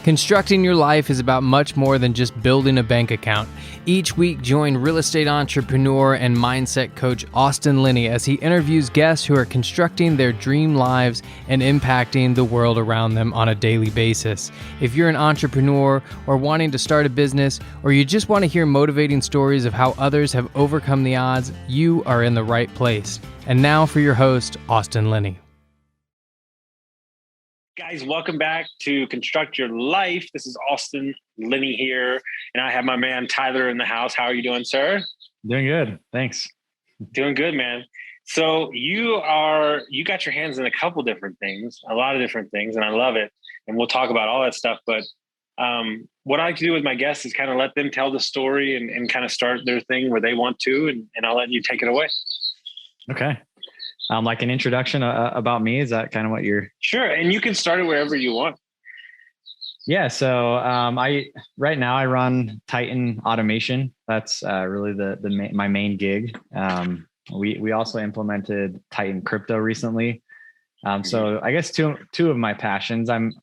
Constructing your life is about much more than just building a bank account. Each week, join real estate entrepreneur and mindset coach Austin Linney as he interviews guests who are constructing their dream lives and impacting the world around them on a daily basis. If you're an entrepreneur or wanting to start a business, or you just want to hear motivating stories of how others have overcome the odds, you are in the right place. And now for your host, Austin Linney. Guys, welcome back to Construct Your Life. This is Austin Linney here, and I have my man Tyler in the house. How are you doing, sir? Doing good. Thanks. Doing good, man. So you got your hands in a couple different things, a lot of different things, and I love it. And we'll talk about all that stuff. But what I like to do with my guests is kind of let them tell the story and kind of start their thing where they want to, and I'll let you take it away. Okay. Like an introduction about me. Is that kind of what you're? Sure. And you can start it wherever you want. Yeah. So right now I run Tyton Automation. That's really my main gig. We also implemented Tyton Crypto recently. So I guess two of my passions. I'm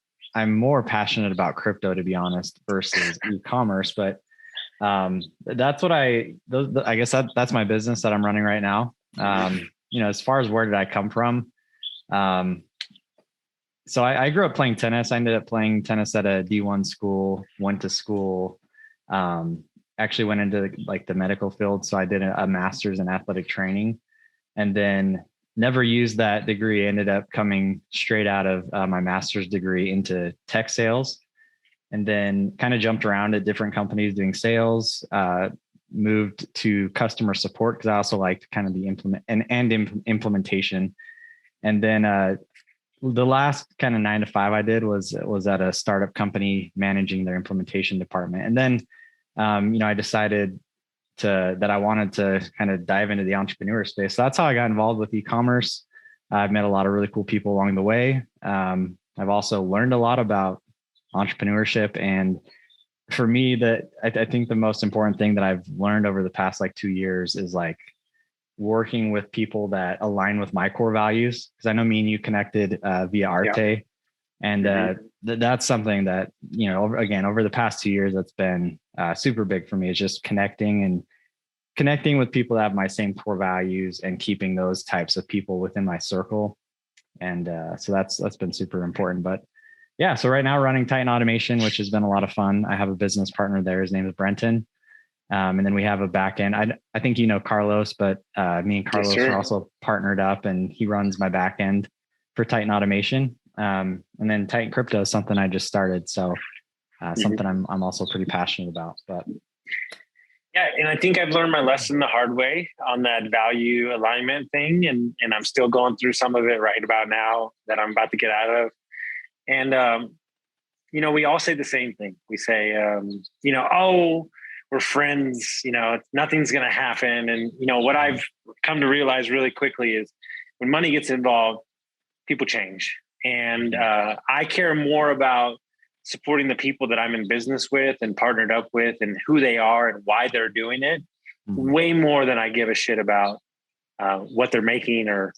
more passionate about crypto, to be honest, versus e-commerce. But that's what I guess that's my business that I'm running right now. As far as where did I come from? So I grew up playing tennis. I ended up playing tennis at a D1 school, went to school, actually went into like the medical field. So I did a master's in athletic training and then never used that degree. Ended up coming straight out of my master's degree into tech sales, and then kind of jumped around at different companies doing sales, moved to customer support because I also liked kind of the implementation. And then the last kind of 9 to 5 I did was at a startup company managing their implementation department. And then, I decided that I wanted to kind of dive into the entrepreneur space. So that's how I got involved with e-commerce. I've met a lot of really cool people along the way. I've also learned a lot about entrepreneurship, and for me, I think the most important thing that I've learned over the past 2 years is working with people that align with my core values. Because I know me and you connected via Arte, yeah. And that's something that over the past 2 years that's been super big for me. Is just connecting with people that have my same core values and keeping those types of people within my circle. And so that's been super important. But yeah, so right now running Tyton Automation, which has been a lot of fun. I have a business partner there. His name is Brenton. And then we have a back end. I think you know Carlos, but me and Carlos are also partnered up, and he runs my back end for Tyton Automation. And then Tyton Crypto is something I just started. So something I'm also pretty passionate about. But yeah, and I think I've learned my lesson the hard way on that value alignment thing. And I'm still going through some of it right about now that I'm about to get out of. And, we all say the same thing. We say, we're friends, nothing's going to happen. And, what I've come to realize really quickly is when money gets involved, people change. And I care more about supporting the people that I'm in business with and partnered up with and who they are and why they're doing it, way more than I give a shit about what they're making or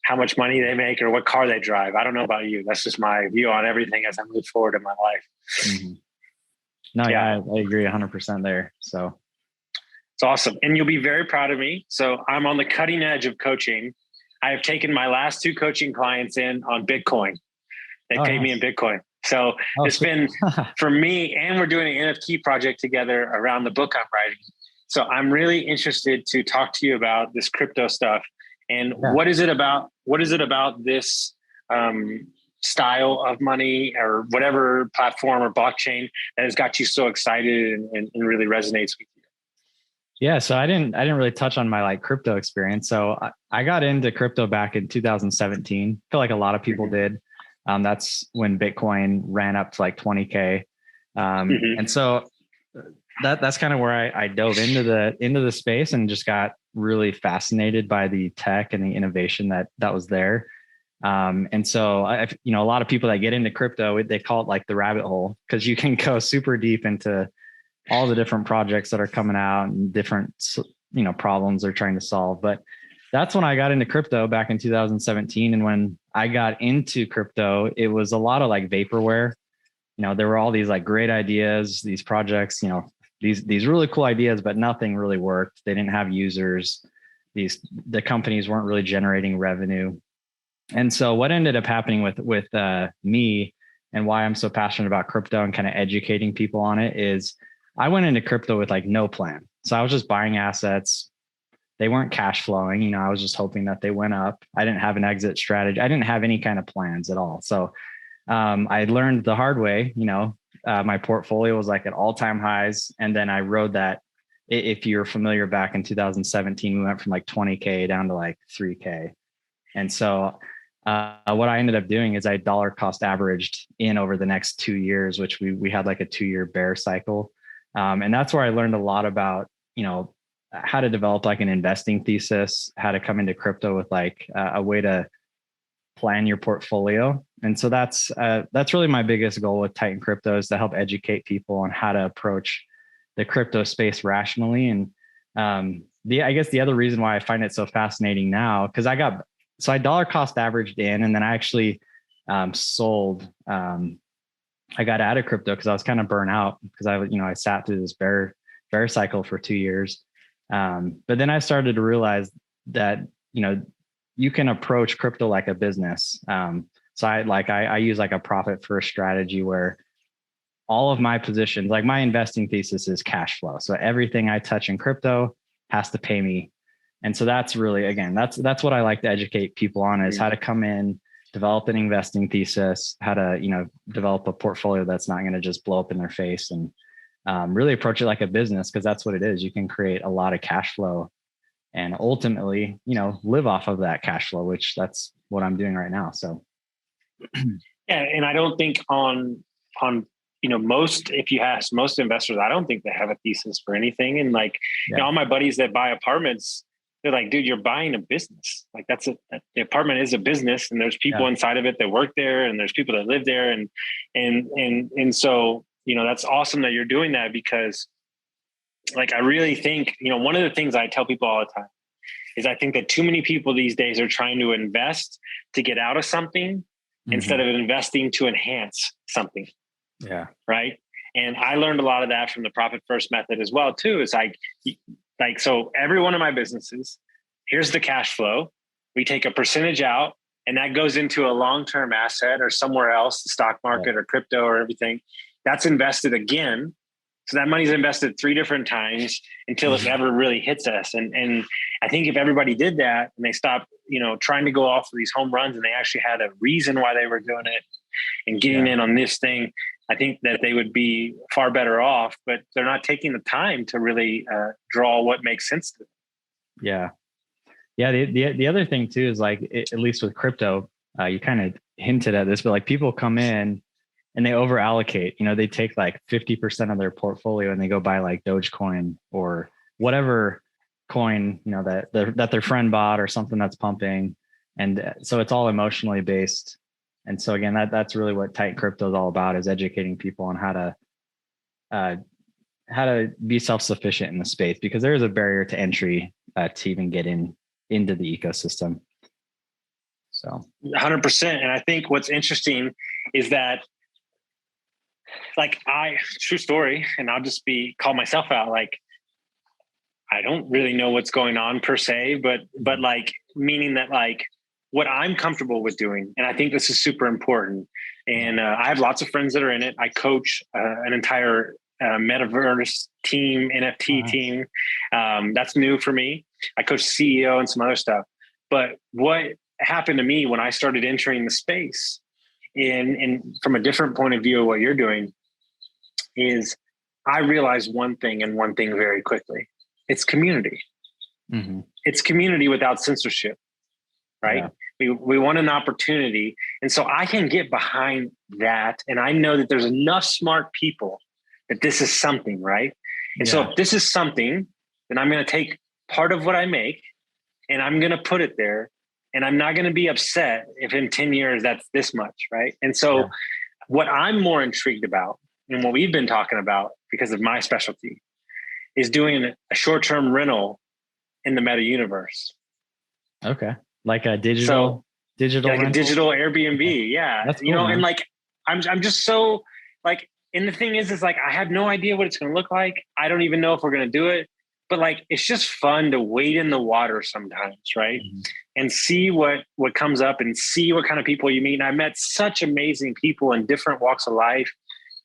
how much money they make or what car they drive. I don't know about you. That's just my view on everything as I move forward in my life. Mm-hmm. No, yeah, I agree 100% there. So it's awesome. And you'll be very proud of me. So I'm on the cutting edge of coaching. I have taken my last 2 coaching clients in on Bitcoin. They paid me in Bitcoin. So it's been for me, and we're doing an NFT project together around the book I'm writing. So I'm really interested to talk to you about this crypto stuff. And what is it about this style of money or whatever platform or blockchain that has got you so excited and really resonates with you? Yeah. So I didn't really touch on my crypto experience. So I got into crypto back in 2017. I feel like a lot of people did. That's when Bitcoin ran up to 20K. And so that's kind of where I dove into the space and just got really fascinated by the tech and the innovation that was there. And so a lot of people that get into crypto, they call it the rabbit hole, because you can go super deep into all the different projects that are coming out and different, problems they're trying to solve. But that's when I got into crypto back in 2017. And when I got into crypto, it was a lot of vaporware. there were all these like great ideas, these projects, these really cool ideas, but nothing really worked. They didn't have users. The companies weren't really generating revenue. And so what ended up happening with me, and why I'm so passionate about crypto and kind of educating people on it, is I went into crypto with like no plan. So I was just buying assets. They weren't cash flowing. I was just hoping that they went up. I didn't have an exit strategy. I didn't have any kind of plans at all. So I learned the hard way. My portfolio was like at all-time highs. And then I rode that. If you're familiar, back in 2017, we went from like 20K down to like 3K. And so what I ended up doing is I dollar cost averaged in over the next 2 years, which we had like a 2-year bear cycle. And that's where I learned a lot about, how to develop like an investing thesis, how to come into crypto with like a way to plan your portfolio. And so that's really my biggest goal with Tyton Crypto, is to help educate people on how to approach the crypto space rationally. And I guess the other reason why I find it so fascinating now, because I dollar cost averaged in, and then I actually sold. I got out of crypto because I was kind of burnt out, because I sat through this bear cycle for 2 years. But then I started to realize that, you can approach crypto like a business. So I use like a profit first strategy, where all of my positions, like my investing thesis, is cash flow. So everything I touch in crypto has to pay me. And so that's really, again, that's what I like to educate people on, is how to come in, develop an investing thesis, how to, develop a portfolio that's not going to just blow up in their face, and really approach it like a business, because that's what it is. You can create a lot of cash flow and ultimately, live off of that cash flow, which that's what I'm doing right now. So. Yeah. And I don't think on, if you ask most investors, I don't think they have a thesis for anything. And like, all my buddies that buy apartments, they're like, dude, you're buying a business. Like the apartment is a business, and there's people inside of it that work there, and there's people that live there. And so, that's awesome that you're doing that, because like, I really think, one of the things I tell people all the time is I think that too many people these days are trying to invest to get out of something instead of investing to enhance something. Yeah. Right. And I learned a lot of that from the profit first method as well, too. It's like, so every one of my businesses, here's the cash flow. We take a percentage out, and that goes into a long-term asset or somewhere else, the stock market or crypto or everything. That's invested again. So that money's invested 3 different times until it never really hits us. And I think if everybody did that, and they stopped, trying to go off of these home runs, and they actually had a reason why they were doing it and getting in on this thing, I think that they would be far better off, but they're not taking the time to really draw what makes sense to them. Yeah. Yeah. The other thing too is like, at least with crypto, you kind of hinted at this, but like people come in and they over allocate, they take like 50% of their portfolio and they go buy like Dogecoin or whatever coin, that their friend bought, or something that's pumping. And so it's all emotionally based. And so again, that's really what Tyton Crypto is all about, is educating people on how to be self-sufficient in the space, because there is a barrier to entry to even get into the ecosystem. So 100%. And I think what's interesting is that, like, true story, and I'll just call myself out. Like, I don't really know what's going on per se, but like, meaning that like, what I'm comfortable with doing. And I think this is super important. And I have lots of friends that are in it. I coach an entire metaverse team, NFT team. That's new for me. I coach CEO and some other stuff. But what happened to me when I started entering the space, and from a different point of view of what you're doing, is I realized one thing very quickly. It's community. Mm-hmm. It's community without censorship, right? Yeah. We want an opportunity. And so I can get behind that. And I know that there's enough smart people that this is something, right? And so if this is something, then I'm going to take part of what I make and I'm going to put it there. And I'm not going to be upset if in 10 years that's this much, right? And so what I'm more intrigued about, and what we've been talking about because of my specialty, is doing a short-term rental in the meta universe. Okay. Like a digital like rental? a digital Airbnb. Yeah. That's cool, man. And like, I'm just so like, and the thing is like, I have no idea what it's going to look like. I don't even know if we're going to do it, but like, it's just fun to wade in the water sometimes. Right. Mm-hmm. And see what comes up and see what kind of people you meet. And I met such amazing people in different walks of life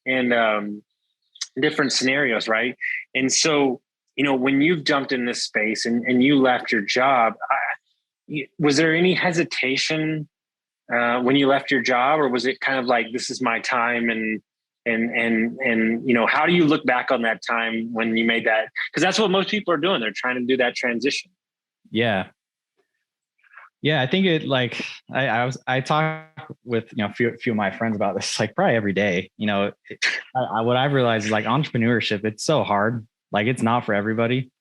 and different scenarios. Right. And so, you know, when you've jumped in this space and you left your job, was there any hesitation when you left your job, or was it kind of like, this is my time? And, you know, how do you look back on that time when you made that? Because that's what most people are doing. They're trying to do that transition. Yeah. Yeah. I think it like, I talk with, you know, a few of my friends about this, like probably every day, you know, what I've realized is like entrepreneurship, it's so hard. Like it's not for everybody.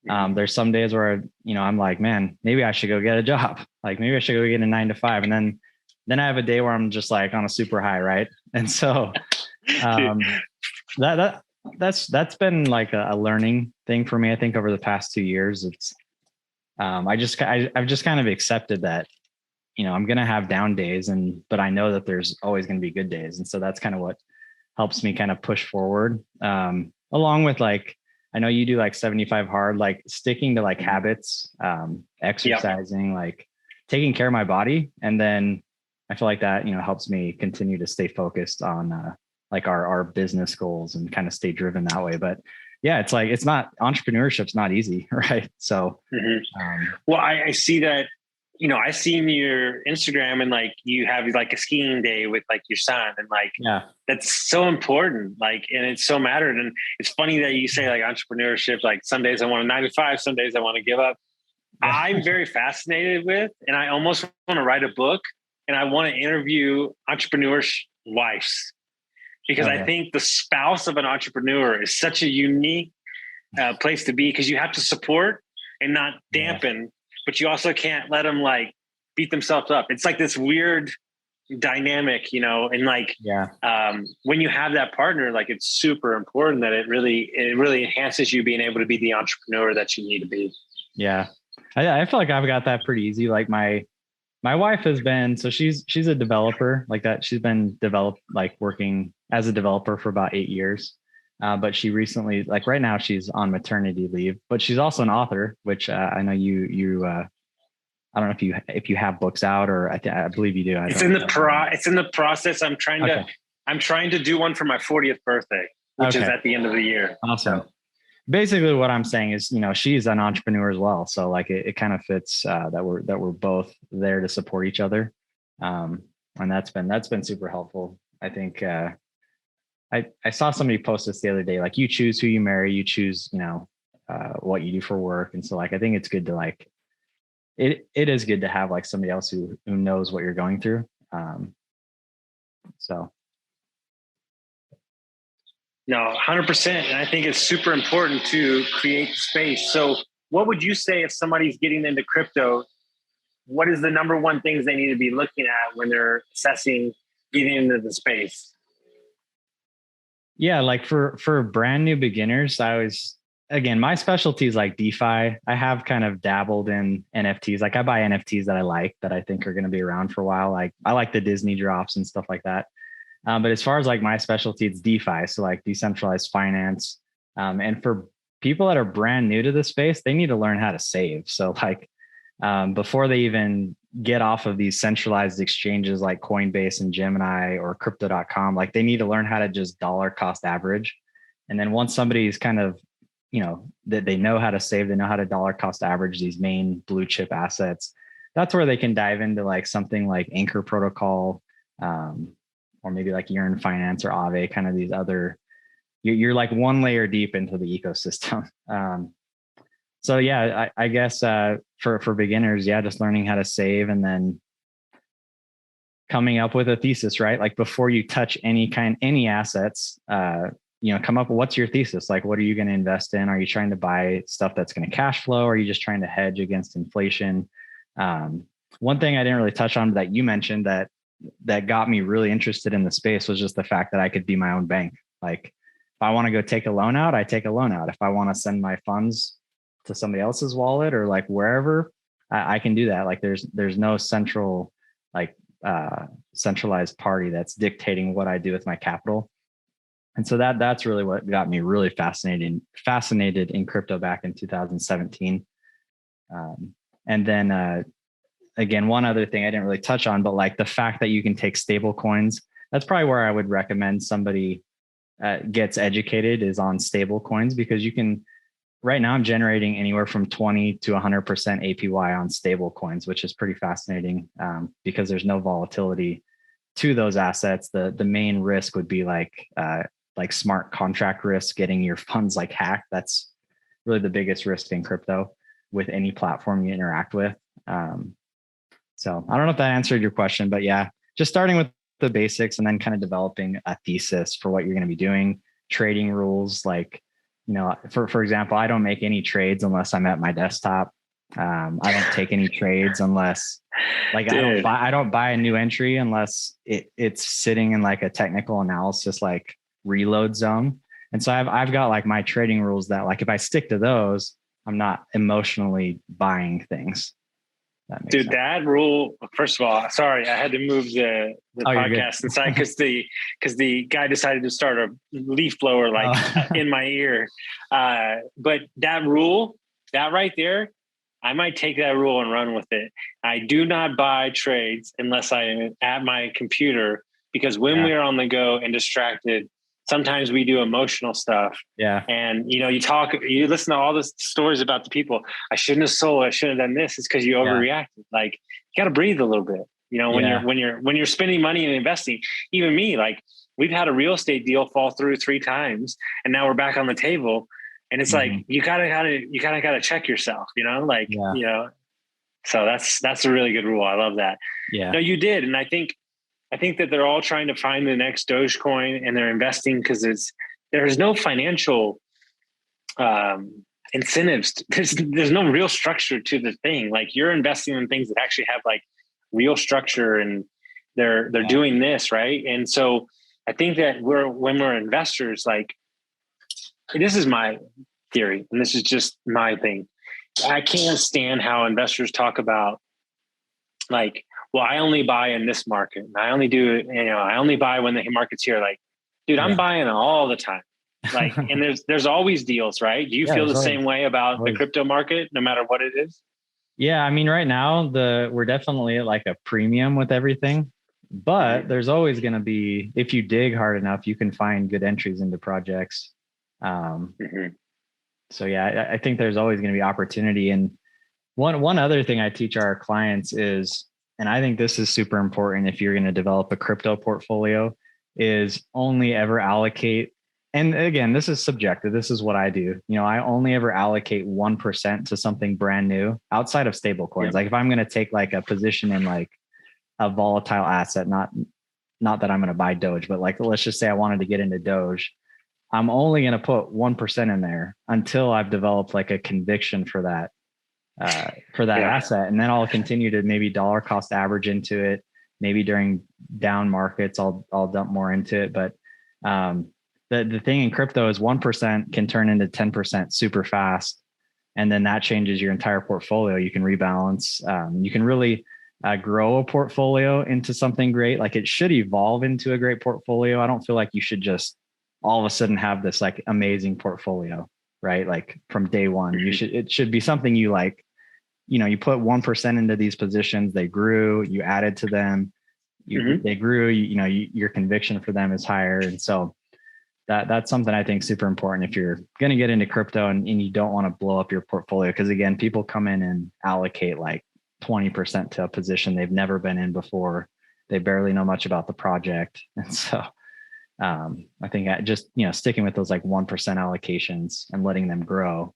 There's some days where, you know, I'm like, man, maybe I should go get a job. Like maybe I should go get a 9 to 5. And then I have a day where I'm just like on a super high. Right. And so, that's been like a learning thing for me. I think over the past 2 years, it's, I've just kind of accepted that, you know, I'm going to have down days but I know that there's always going to be good days. And so that's kind of what helps me kind of push forward. Along with like, I know you do like 75 hard, like sticking to like habits, exercising, like taking care of my body. And then I feel like that, you know, helps me continue to stay focused on, like our business goals and kind of stay driven that way. But yeah, it's like, entrepreneurship's not easy. Right. So, well, I see that, you know, I seen your Instagram and like you have like a skiing day with like your son and like, yeah, that's so important. Like, and it's so mattered. And it's funny that you say like entrepreneurship, like some days I want a 9 to 5, some days I want to give up. I'm very fascinated with, and I almost want to write a book and I want to interview entrepreneurs' wives. Because I think the spouse of an entrepreneur is such a unique place to be, because you have to support and not dampen, but you also can't let them like beat themselves up. It's like this weird dynamic, you know, and like when you have that partner, like it's super important that it really enhances you being able to be the entrepreneur that you need to be. Yeah. I feel like I've got that pretty easy. Like my wife has been, so she's a developer like that. She's been working as a developer for about 8 years. But she recently, like right now she's on maternity leave, but she's also an author, which I know you I don't know if you have books out, or I believe you do. It's in the process. I'm trying to do one for my 40th birthday, which is at the end of the year. Awesome. So basically what I'm saying is, you know, she's an entrepreneur as well. So like it kind of fits that we're both there to support each other. And that's been super helpful. I think I saw somebody post this the other day, like you choose who you marry, you choose, you know, what you do for work. And so like, I think it's good to like, it is good to have like somebody else who knows what you're going through. So. No, 100%. And I think it's super important to create space. So what would you say if somebody's getting into crypto, what is the number one things they need to be looking at when they're assessing getting into the space? Yeah, like for brand new beginners, again, my specialty is like DeFi. I have kind of dabbled in NFTs. Like I buy NFTs that I think are going to be around for a while. Like I like the Disney drops and stuff like that. But as far as like my specialty, it's DeFi. So like decentralized finance. And for people that are brand new to the space, they need to learn how to save. So like before they even get off of these centralized exchanges like Coinbase and Gemini or crypto.com, like they need to learn how to just dollar cost average. And then once somebody's kind of, you know, that they know how to save, they know how to dollar cost average these main blue chip assets, that's where they can dive into like something like Anchor Protocol, or maybe like Yearn Finance or Aave, kind of these other, you're like one layer deep into the ecosystem. So yeah, I guess for beginners, just learning how to save and then coming up with a thesis, right? Like before you touch any assets, come up with what's your thesis? Like, what are you going to invest in? Are you trying to buy stuff that's going to cash flow? Or are you just trying to hedge against inflation? One thing I didn't really touch on that you mentioned that got me really interested in the space was just the fact that I could be my own bank. Like if I want to go take a loan out, I take a loan out. If I want to send my funds to somebody else's wallet or like wherever, I can do that. Like there's no central, like centralized party that's dictating what I do with my capital. And so that's really what got me really fascinated in crypto back in 2017. And then again, one other thing I didn't really touch on, but like the fact that you can take stable coins, that's probably where I would recommend somebody gets educated, is on stable coins, because you can, right now I'm generating anywhere from 20 to 100% APY on stable coins, which is pretty fascinating because there's no volatility to those assets. The main risk would be like smart contract risk, getting your funds like hacked. That's really the biggest risk in crypto with any platform you interact with. So I don't know if that answered your question, but yeah, just starting with the basics and then kind of developing a thesis for what you're going to be doing, trading rules. Like, for example, I don't make any trades unless I'm at my desktop. I don't take any trades unless I don't buy a new entry unless it's sitting in like a technical analysis, like reload zone. And so I've got like my trading rules that, like, if I stick to those, I'm not emotionally buying things. Dude, that rule, first of all, sorry, I had to move the podcast inside because the guy decided to start a leaf blower in my ear. But that rule, that right there, I might take that rule and run with it. I do not buy trades unless I am at my computer, because when we are on the go and distracted, sometimes we do emotional stuff. Yeah. And, you listen to all the stories about the people. I shouldn't have sold. I shouldn't have done this. It's because you overreacted. Like, you got to breathe a little bit, when you're spending money and investing. Even me, like, we've had a real estate deal fall through 3 times and now we're back on the table. And it's like, you gotta check yourself, so that's a really good rule. I love that. Yeah. No, you did. And I think that they're all trying to find the next Dogecoin, and they're investing because there's no financial incentives. There's no real structure to the thing. Like, you're investing in things that actually have like real structure, and they're doing this, right? And so I think that when we're investors, like, this is my theory, and this is just my thing. I can't stand how investors talk about, like, well, I only buy in this market. I only do, I only buy when the market's here. Like, dude, I'm buying all the time. Like, and there's always deals, right? Do you feel the same way about the crypto market, no matter what it is? Yeah. I mean, right now we're definitely at like a premium with everything, but there's always going to be, if you dig hard enough, you can find good entries into projects. So yeah, I think there's always going to be opportunity. And one other thing I teach our clients is, and I think this is super important if you're going to develop a crypto portfolio, is only ever allocate. And again, this is subjective. This is what I do. I only ever allocate 1% to something brand new outside of stable coins. Like, if I'm going to take like a position in like a volatile asset, not that I'm going to buy Doge, but like, let's just say I wanted to get into Doge. I'm only going to put 1% in there until I've developed like a conviction for that asset. And then I'll continue to maybe dollar cost average into it. Maybe during down markets, I'll dump more into it. But the thing in crypto is 1% can turn into 10% super fast. And then that changes your entire portfolio. You can rebalance. You can really grow a portfolio into something great. Like, it should evolve into a great portfolio. I don't feel like you should just all of a sudden have this like amazing portfolio, right? Like, from day one, it should be something you like, you put 1% into these positions, they grew, you added to them, they grew, your conviction for them is higher. And so that's something I think super important if you're going to get into crypto and you don't want to blow up your portfolio. Cause again, people come in and allocate like 20% to a position they've never been in before. They barely know much about the project. And so I think just, sticking with those like 1% allocations and letting them grow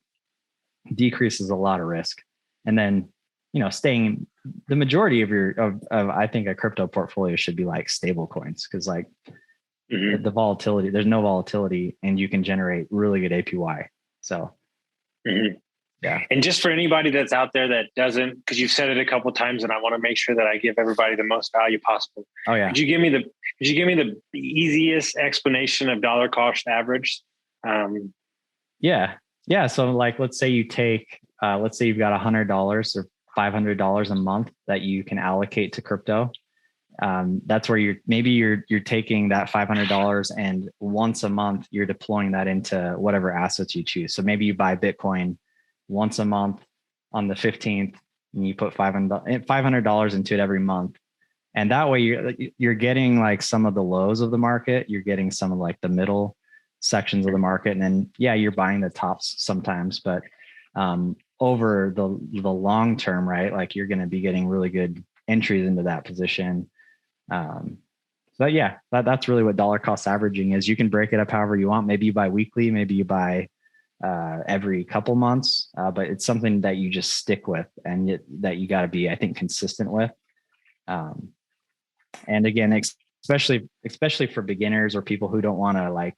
decreases a lot of risk. And then, staying the majority of I think a crypto portfolio should be like stable coins. Cause like the volatility, there's no volatility and you can generate really good APY. So yeah. And just for anybody that's out there that doesn't, because you've said it a couple of times, and I want to make sure that I give everybody the most value possible. Oh yeah. Could you give me the easiest explanation of dollar cost average? Yeah. So like, let's say you take, let's say you've got $100 or $500 a month that you can allocate to crypto. that's where you're taking that $500 and once a month you're deploying that into whatever assets you choose. So maybe you buy Bitcoin once a month on the 15th, and you put $500 into it every month. And that way you're getting like some of the lows of the market, you're getting some of like the middle sections of the market. And then, yeah, you're buying the tops sometimes, but over the long term, right? Like you're going to be getting really good entries into that position. So yeah, that's really what dollar cost averaging is. You can break it up however you want. Maybe you buy weekly, maybe you buy every couple months, but it's something that you just stick with and that you got to be, I think, consistent with. And again, especially for beginners or people who don't want to like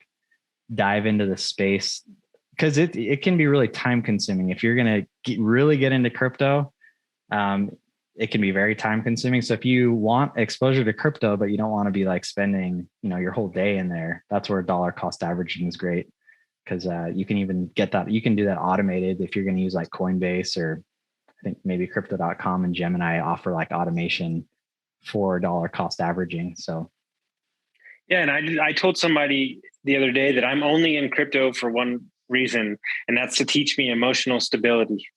dive into the space, because it can be really time consuming. If you're going to really get into crypto, it can be very time consuming. So if you want exposure to crypto, but you don't want to be like spending, your whole day in there, that's where dollar cost averaging is great. Because you can even get that, you can do that automated if you're going to use like Coinbase, or I think maybe crypto.com and Gemini offer like automation for dollar cost averaging. So yeah, and I told somebody the other day that I'm only in crypto for one reason, and that's to teach me emotional stability.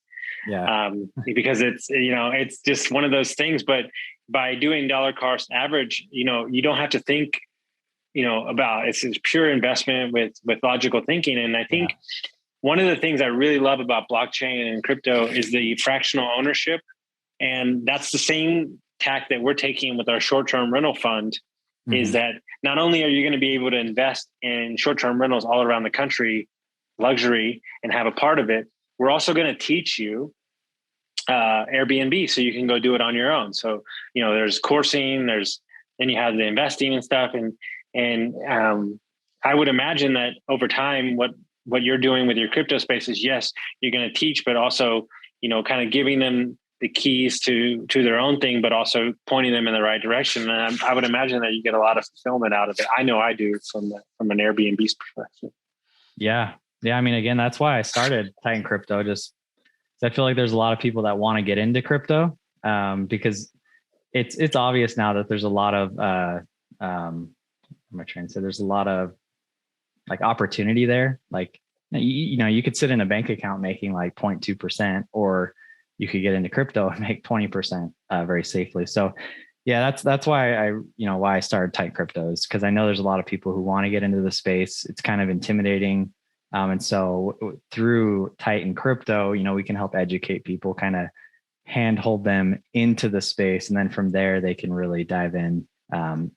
Yeah. Because it's just one of those things. But by doing dollar cost average, you don't have to think, about it's pure investment with logical thinking. And I think one of the things I really love about blockchain and crypto is the fractional ownership. And that's the same tack that we're taking with our short-term rental fund. Mm-hmm. Is that not only are you going to be able to invest in short-term rentals all around the country, luxury, and have a part of it, we're also going to teach you Airbnb so you can go do it on your own. So, there's coursing, then you have the investing and stuff. And I would imagine that over time, what you're doing with your crypto space is, yes, you're going to teach, but also, kind of giving them the keys to their own thing, but also pointing them in the right direction. And I would imagine that you get a lot of fulfillment out of it. I know I do from an Airbnb perspective. Yeah. Yeah. I mean, again, that's why I started Tyton Crypto. Just I feel like there's a lot of people that want to get into crypto because it's obvious now that there's a lot of, what am I trying to say? There's a lot of like opportunity there. Like, you could sit in a bank account making like 0.2%, or you could get into crypto and make 20% very safely. So yeah, that's why why I started Tyton Crypto, is because I know there's a lot of people who want to get into the space. It's kind of intimidating. And so through Tyton Crypto, we can help educate people, kind of handhold them into the space. And then from there, they can really dive in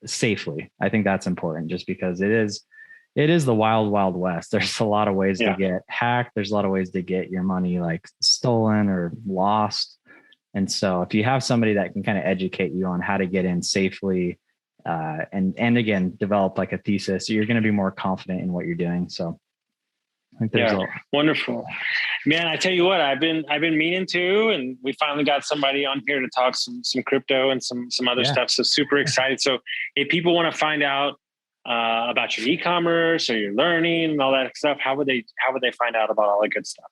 safely. I think that's important, just because it is the wild, wild west. There's a lot of ways to get hacked. There's a lot of ways to get your money like stolen or lost. And so if you have somebody that can kind of educate you on how to get in safely, and again, develop like a thesis, you're going to be more confident in what you're doing. So I think there's wonderful, man. I tell you what, I've been meaning to, and we finally got somebody on here to talk some crypto and some other stuff. So super excited. So if people want to find out about your e-commerce or your learning and all that stuff, how would they find out about all that good stuff?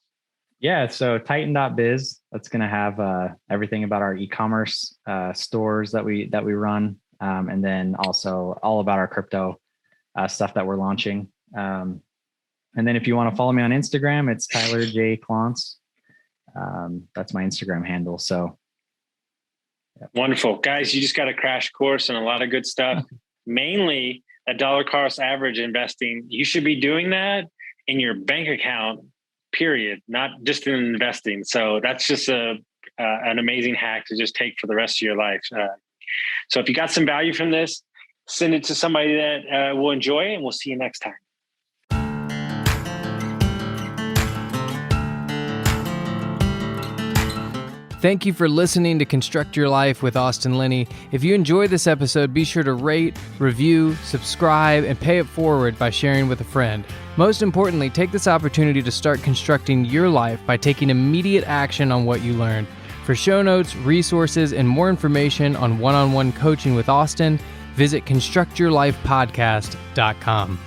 Yeah. So Tyton.biz, that's going to have everything about our e-commerce stores that we run. And then also all about our crypto stuff that we're launching. And then if you want to follow me on Instagram, it's Tyler J. Clonts. That's my Instagram handle. So. Yep. Wonderful. Guys, you just got a crash course and a lot of good stuff. Mainly at dollar cost average investing. You should be doing that in your bank account, period, not just in investing. So that's just an amazing hack to just take for the rest of your life. So if you got some value from this, send it to somebody that will enjoy it, and we'll see you next time. Thank you for listening to Construct Your Life with Austin Linney. If you enjoyed this episode, be sure to rate, review, subscribe, and pay it forward by sharing with a friend. Most importantly, take this opportunity to start constructing your life by taking immediate action on what you learned. For show notes, resources, and more information on one-on-one coaching with Austin, visit constructyourlifepodcast.com.